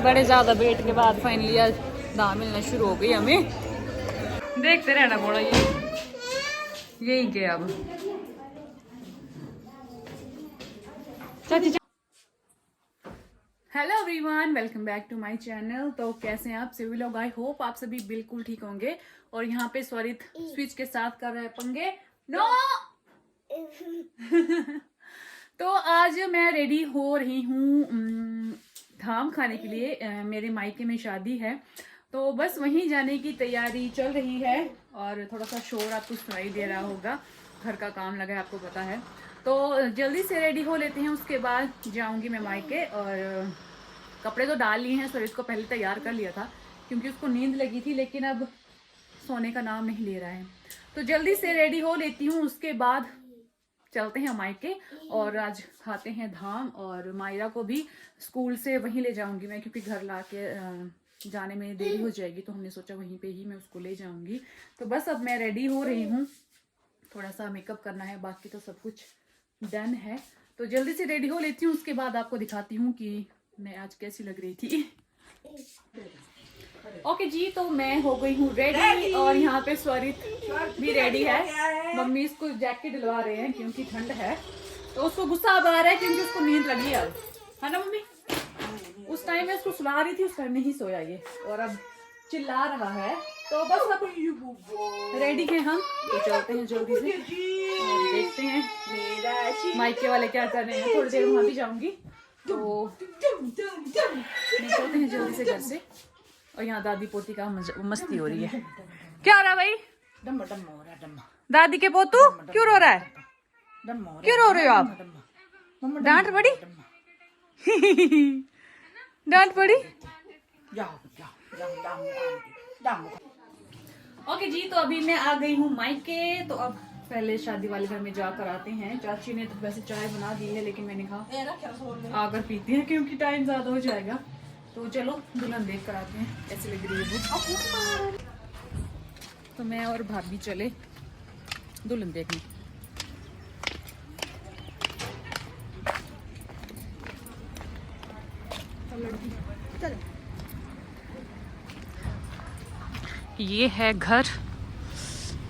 बड़े ज़्यादा वेट के बाद फाइनली आज दाल मिलना शुरू हो गई हमें। देखते रहना पड़ा यही के अब चाची। Hello everyone, welcome back to my channel. तो कैसे हैं आप सभी लोग? आई होप आप सभी बिल्कुल ठीक होंगे। और यहाँ पे स्वरित स्विच के साथ कर रहे हैं पंगे। नो तो आज मैं रेडी हो रही हूँ धाम खाने के लिए। मेरे मायके में शादी है तो बस वहीं जाने की तैयारी चल रही है। और थोड़ा सा शोर आपको सुनाई दे रहा होगा, घर का काम लगा है, आपको पता है। तो जल्दी से रेडी हो लेते हैं, उसके बाद जाऊंगी मैं मायके। और कपड़े तो डाल लिए हैं, स्वरित को पहले तैयार कर लिया था क्योंकि उसको नींद लगी थी, लेकिन अब सोने का नाम नहीं ले रहा है। तो जल्दी से रेडी हो लेती हूँ, उसके बाद चलते हैं मायके और आज खाते हैं धाम। और मायरा को भी स्कूल से वहीं ले जाऊंगी मैं, क्योंकि घर ला के जाने में देरी हो जाएगी, तो हमने सोचा वहीं पे ही मैं उसको ले जाऊंगी। तो बस अब मैं रेडी हो रही हूँ, थोड़ा सा मेकअप करना है, बाकी तो सब कुछ डन है। तो जल्दी से रेडी हो लेती हूँ, उसके बाद आपको दिखाती हूँ कि मैं आज कैसी लग रही थी। ओके जी, तो मैं हो गई हूँ रेडी और यहाँ पे स्वरित भी रेडी है। मम्मी इसको जैकेट दिलवा रहे हैं क्योंकि ठंड है, तो उसको गुस्सा अब आ रहा है क्योंकि उसको नींद लगी है। अब है ना मम्मी? उस टाइम मैं उसको सुला रही थी, उस टाइम नहीं सोया ये और अब चिल्ला रहा है। तो बस अब रेडी हैं हम, तो चलते हैं जल्दी से और देखते हैं माइके वाले क्या कर रहे हैं। थोड़ी देर वहां भी जाऊंगी, तो निकलते हैं जल्दी से घर से। और यहाँ दादी पोती का मस्ती हो रही है। क्या हो रहा है भाई? डम्मा डम्मा हो रहा है, डम्मा। दादी के पोतू क्यों रो रहा है? डम्मा हो रहा है। क्यों रो रहे हो आप? डांट पड़ी? डांट पड़ी? जाओ जाओ जाओ जाओ। ओके जी, तो अभी मैं आ गई हूँ मायके। तो अब पहले शादी वाले घर में जाकर आते हैं। चाची ने तो वैसे चाय बना दी है, लेकिन मैंने कहा आकर पीते हैं क्योंकि टाइम ज्यादा हो जाएगा। तो चलो दुल्हन देख कर आते हैं कैसे लग रही है वो। तो मैं और भाभी चले दुल्हन देखने। ये है घर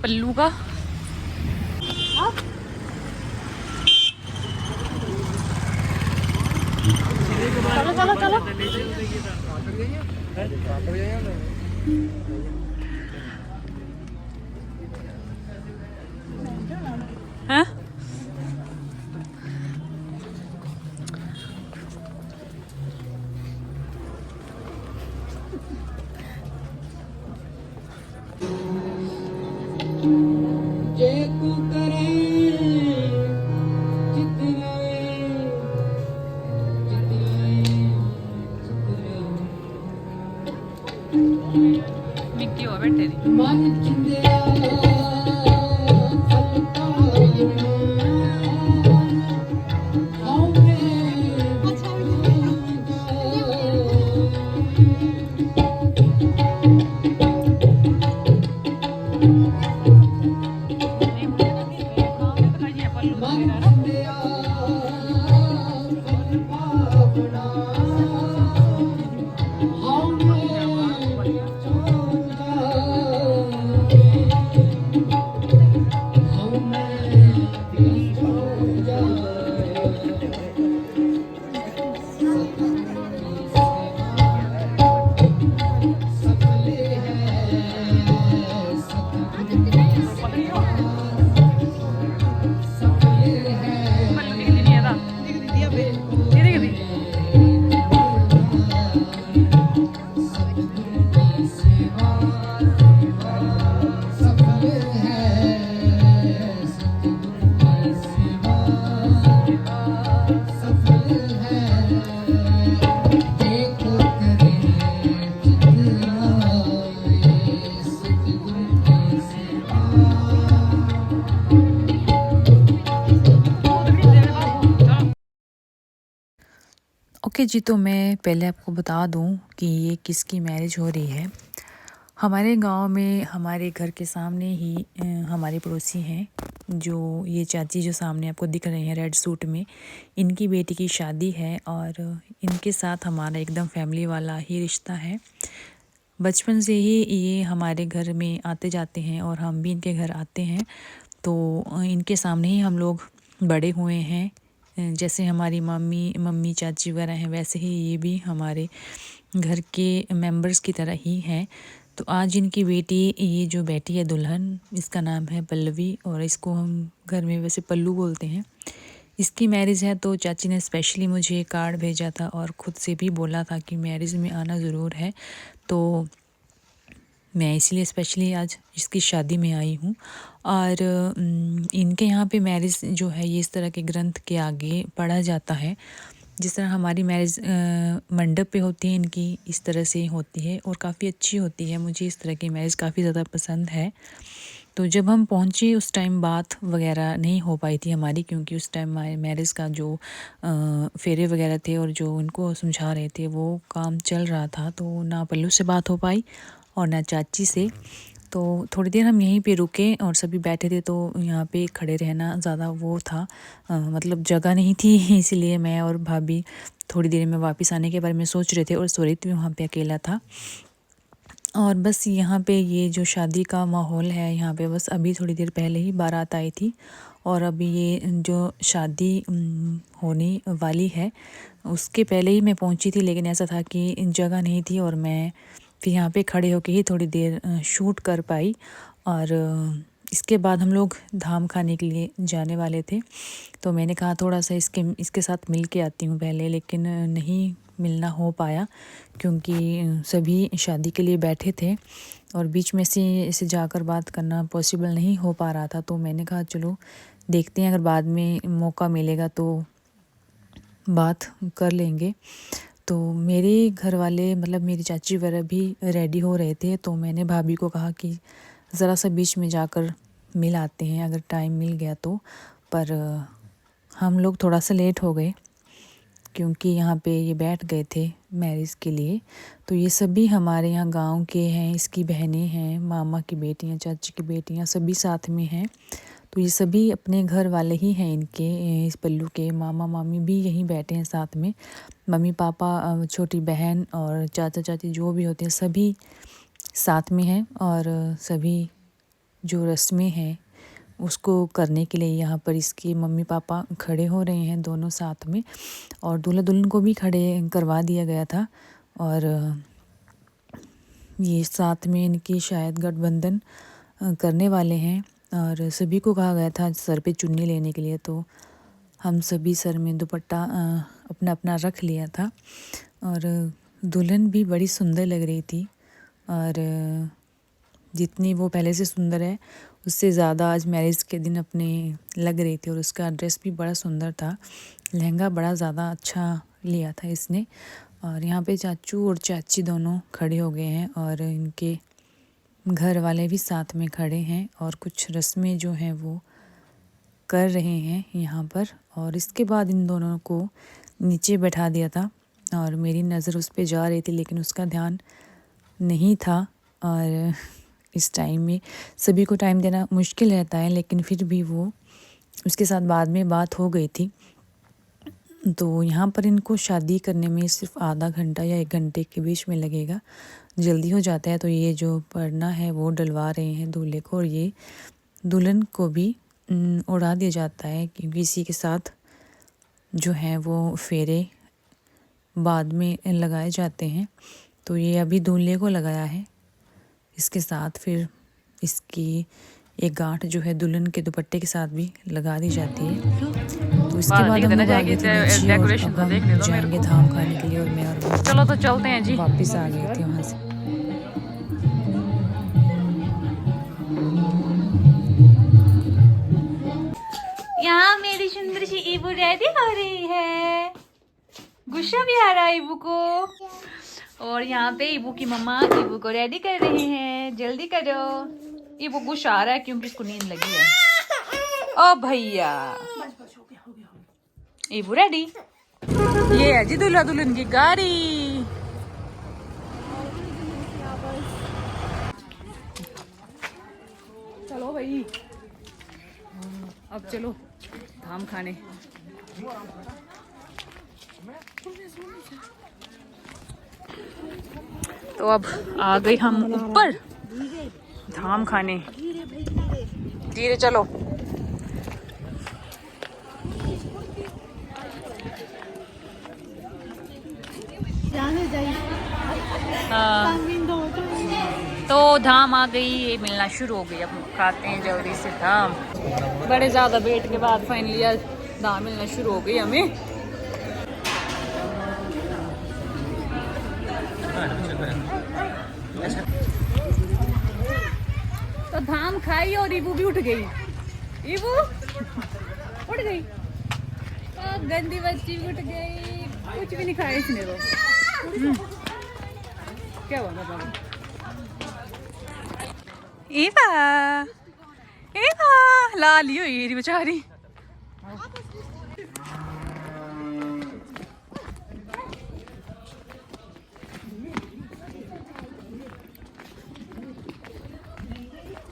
पल्लू का। चलो चलो चलो। हैं? मिक्की हो बैठे ओके जी, तो मैं पहले आपको बता दूं कि ये किसकी मैरिज हो रही है। हमारे गांव में हमारे घर के सामने ही हमारे पड़ोसी हैं, जो ये चाची जो सामने आपको दिख रहे हैं रेड सूट में, इनकी बेटी की शादी है और इनके साथ हमारा एकदम फैमिली वाला ही रिश्ता है। बचपन से ही ये हमारे घर में आते जाते हैं और हम भी इनके घर आते हैं, तो इनके सामने ही हम लोग बड़े हुए हैं। जैसे हमारी मम्मी चाची वगैरह हैं, वैसे ही ये भी हमारे घर के मेंबर्स की तरह ही हैं। तो आज इनकी बेटी, ये जो बेटी है दुल्हन, इसका नाम है पल्लवी और इसको हम घर में वैसे पल्लू बोलते हैं। इसकी मैरिज है, तो चाची ने स्पेशली मुझे कार्ड भेजा था और ख़ुद से भी बोला था कि मैरिज में आना ज़रूर है, तो मैं इसलिए स्पेशली आज इसकी शादी में आई हूँ। और इनके यहाँ पे मैरिज जो है ये इस तरह के ग्रंथ के आगे पढ़ा जाता है। जिस तरह हमारी मैरिज मंडप पे होती है, इनकी इस तरह से होती है और काफ़ी अच्छी होती है। मुझे इस तरह की मैरिज काफ़ी ज़्यादा पसंद है। तो जब हम पहुँचे उस टाइम बात वगैरह नहीं हो पाई थी हमारी, क्योंकि उस टाइम हमारे मैरिज का जो फेरे वगैरह थे और जो उनको समझा रहे थे वो काम चल रहा था, तो ना पल्लू से बात हो पाई और ना चाची से। तो थोड़ी देर हम यहीं पे रुके और सभी बैठे थे, तो यहाँ पे खड़े रहना ज़्यादा वो था, मतलब जगह नहीं थी, इसीलिए मैं और भाभी थोड़ी देर में वापस आने के बारे में सोच रहे थे और सूरत भी वहाँ पे अकेला था। और बस यहाँ पे ये जो शादी का माहौल है, यहाँ पे बस अभी थोड़ी देर पहले ही बारात आई थी और अभी ये जो शादी होने वाली है उसके पहले ही मैं पहुँची थी, लेकिन ऐसा था कि जगह नहीं थी और मैं फिर यहाँ पे खड़े होके ही थोड़ी देर शूट कर पाई। और इसके बाद हम लोग धाम खाने के लिए जाने वाले थे, तो मैंने कहा थोड़ा सा इसके साथ मिल के आती हूँ पहले, लेकिन नहीं मिलना हो पाया क्योंकि सभी शादी के लिए बैठे थे और बीच में से इसे जाकर बात करना पॉसिबल नहीं हो पा रहा था। तो मैंने कहा चलो देखते हैं, अगर बाद में मौका मिलेगा तो बात कर लेंगे। तो मेरे घर वाले, मतलब मेरी चाची वगैरह भी रेडी हो रहे थे, तो मैंने भाभी को कहा कि ज़रा सा बीच में जाकर मिल आते हैं अगर टाइम मिल गया तो। पर हम लोग थोड़ा सा लेट हो गए क्योंकि यहाँ पे ये बैठ गए थे मैरिज के लिए। तो ये सभी हमारे यहाँ गांव के हैं, इसकी बहनें हैं, मामा की बेटियाँ, चाची की बेटियाँ सभी साथ में हैं। तो ये सभी अपने घर वाले ही हैं इनके, इस पल्लू के मामा मामी भी यहीं बैठे हैं साथ में। मम्मी पापा, छोटी बहन और चाचा चाची जो भी होते हैं सभी साथ में हैं और सभी जो रस्में हैं उसको करने के लिए यहाँ पर इसके मम्मी पापा खड़े हो रहे हैं दोनों साथ में, और दूल्हा दुल्हन को भी खड़े करवा दिया गया था। और ये साथ में इनकी शायद गठबंधन करने वाले हैं और सभी को कहा गया था सर पे चुन्नी लेने के लिए, तो हम सभी सर में दुपट्टा अपना अपना रख लिया था। और दुल्हन भी बड़ी सुंदर लग रही थी और जितनी वो पहले से सुंदर है उससे ज़्यादा आज मैरिज के दिन अपने लग रही थी। और उसका ड्रेस भी बड़ा सुंदर था, लहंगा बड़ा ज़्यादा अच्छा लिया था इसने। और यहाँ पे चाचू और चाची दोनों खड़े हो गए हैं और इनके घर वाले भी साथ में खड़े हैं और कुछ रस्में जो हैं वो कर रहे हैं यहाँ पर। और इसके बाद इन दोनों को नीचे बैठा दिया था और मेरी नज़र उस पर जा रही थी, लेकिन उसका ध्यान नहीं था। और इस टाइम में सभी को टाइम देना मुश्किल रहता है, लेकिन फिर भी वो उसके साथ बाद में बात हो गई थी। तो यहाँ पर इनको शादी करने में सिर्फ आधा घंटा या 1 घंटे के बीच में लगेगा, जल्दी हो जाता है। तो ये जो पढ़ना है वो डलवा रहे हैं दूल्हे को और ये दुल्हन को भी उड़ा दिया जाता है, क्योंकि इसी के साथ जो है वो फेरे बाद में लगाए जाते हैं। तो ये अभी दूल्हे को लगाया है, इसके साथ फिर इसकी एक गांठ जो है दुल्हन के दुपट्टे के साथ भी लगा दी जाती है। तो इसके बाद हम लोग आगे थे नीचे और अब हम जाएंगे धाम खाने के लिए। और मैं और चलो तो चलते हैं जी। वापस आ गए थे वहाँ से। यहाँ मेरी सुंदर सी ईबू रेडी हो रही है, गुस्सा भी आ रहा है ईबू को। और यहाँ पे ईबू की मम्मा ईबू को रेडी कर रही हैं, जल्दी करो। ईबू गुस्सा आ रहा है क्योंकि इसको नींद लगी है। ओ भैया, ईबू रेडी। ये है जी दूल्हा दुल्हन की गाड़ी। गई। अब चलो धाम खाने। तो अब आ गई हम ऊपर धाम खाने। धीरे चलो। हाँ। तो धाम आ गई, ये मिलना शुरू हो गई। अब खाते हैं जल्दी से धाम। बड़े ज़्यादा वेट के बाद फाइनली आज धाम मिलना शुरू हो गई हमें। तो धाम खाई और इबू भी उठ गई। इबू उठ गई। गंदी बच्ची भी उठ गई। कुछ भी नहीं खाया इसने तो। क्या हुआ बाबा? ईवा ईवा लाली हुई रही बेचारी।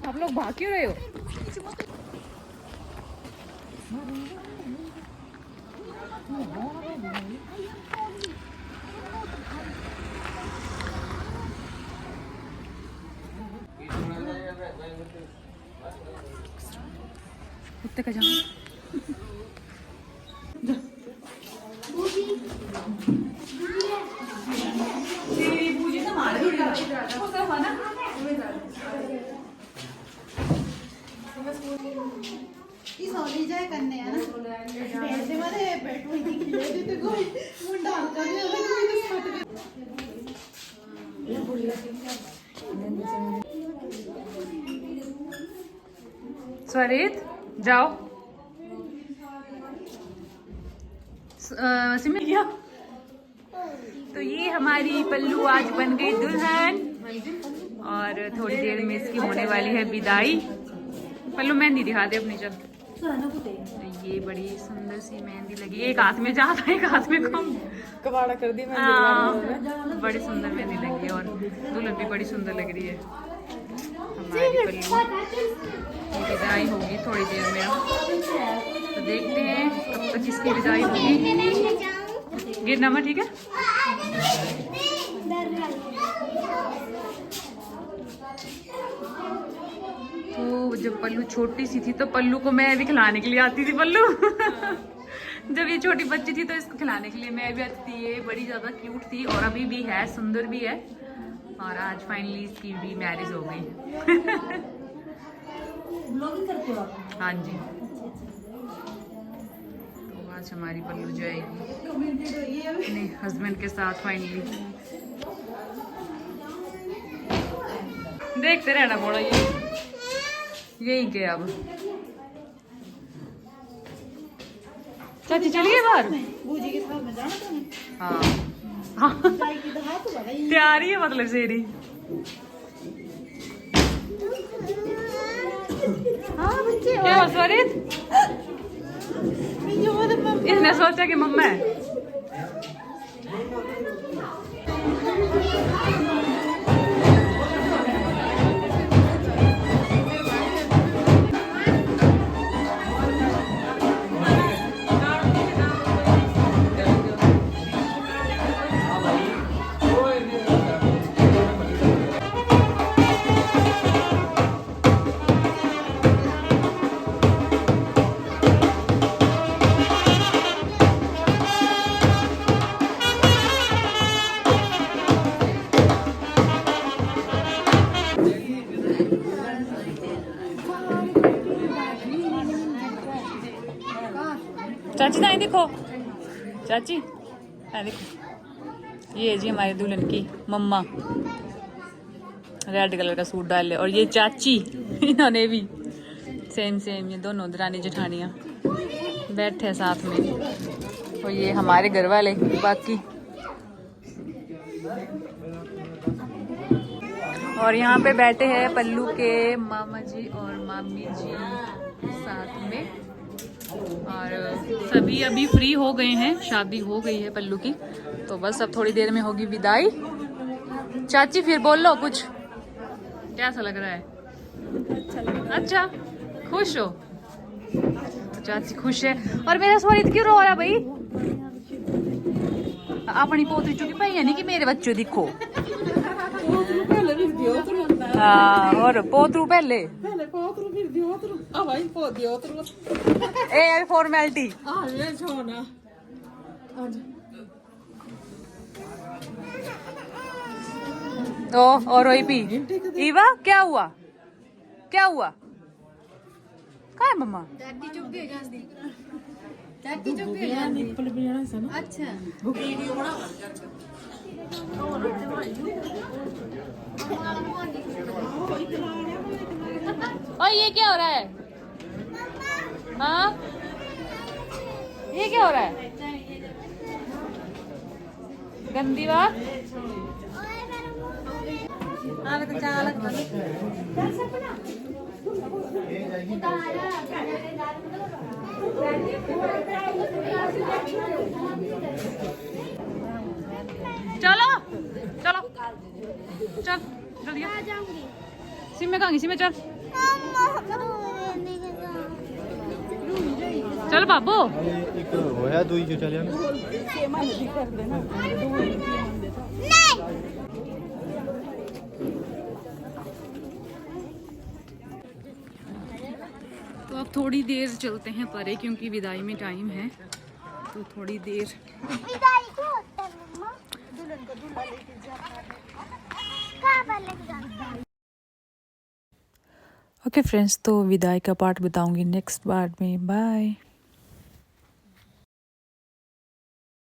आप लोग भाग क्यों रहे हो? कुत्ते का जान। स्वरित जाओ। सिमर गया। तो ये हमारी पल्लू आज बन गई दुल्हन और थोड़ी देर में इसकी होने वाली है विदाई। पल्लू मेहंदी दिखा दे अपनी। जब ये बड़ी सुंदर सी मेहंदी लगी, एक हाथ में ज्यादा एक हाथ में कम, कबाड़ा कर दी बड़ी सुंदर मेहंदी लगी है और दुल्हन भी बड़ी सुंदर लग रही है हमारी पल्लू। विदाई होगी थोड़ी देर में, तो देखते हैं कब तक इसकी विदाई होगी। गिरना मत, ठीक है? तो जब पल्लू छोटी सी थी तो पल्लू को मैं भी खिलाने के लिए आती थी। पल्लू जब ये छोटी बच्ची थी तो इसको खिलाने के लिए मैं भी आती थी। ये बड़ी ज़्यादा क्यूट थी और अभी भी है, सुंदर भी है। और आज फाइनली इसकी भी मैरिज हो गई। ब्लॉगिंग करते हो आप? हाँ जी। तो आज हमारी पल्लू जाएगी अपने हस्बैंड के साथ फाइनली। देखते रहना पड़ा यही के। अब चाची चलिए बाहर। बूजी के साथ में जाना तुम्हें? हाँ तैयारी है मतलब सेरी। क्या स्वरित? इसने सोचा कि मम्मा है। चाची ना देखो, चाची देखो, ये जी हमारी दुल्हन की मम्मा रेड कलर का सूट डाले। और ये चाची, इन्होंने भी सेम सेम, ये दोनों दरानी जेठानियाँ बैठे साथ में। और ये हमारे घर वाले बाकी। और यहाँ पे बैठे हैं पल्लू के मामा जी और मामी जी साथ में। और सभी अभी फ्री हो गए हैं, शादी हो गई है पल्लू की। तो बस अब थोड़ी देर में होगी विदाई। चाची फिर बोल लो कुछ, कैसा लग रहा है? अच्छा लग रहा है। अच्छा खुश हो? तो चाची खुश है। और मेरा स्वरित क्यों रो रहा भाई? अपनी पोतरी चुकी पाई है नहीं कि मेरे बच्चों दिखो। हाँ, और पोतरू पहले ए फॉर्मेलिटी। तो और रोई पी ईवा क्या हुआ? क्या हुआ? कहाँ है मम्मा? अच्छा और ये क्या हो रहा है? हाँ ये क्या हो रहा है? गंदी बात। चलो चलो चल जल्दी सिम में कहाँ गई? सिम में चल चल बाबू। एक होया दुई जो चले तो अब थोड़ी देर चलते हैं परे क्योंकि विदाई में टाइम है, तो थोड़ी देर। विदाई क्यों होता है मम्मा? दुल्हन को दूल्हा लेके जाता है। कहाँ पर लेके जाता है? ओके फ्रेंड्स, तो विदाई का पार्ट बताऊंगी नेक्स्ट पार्ट में। बाय।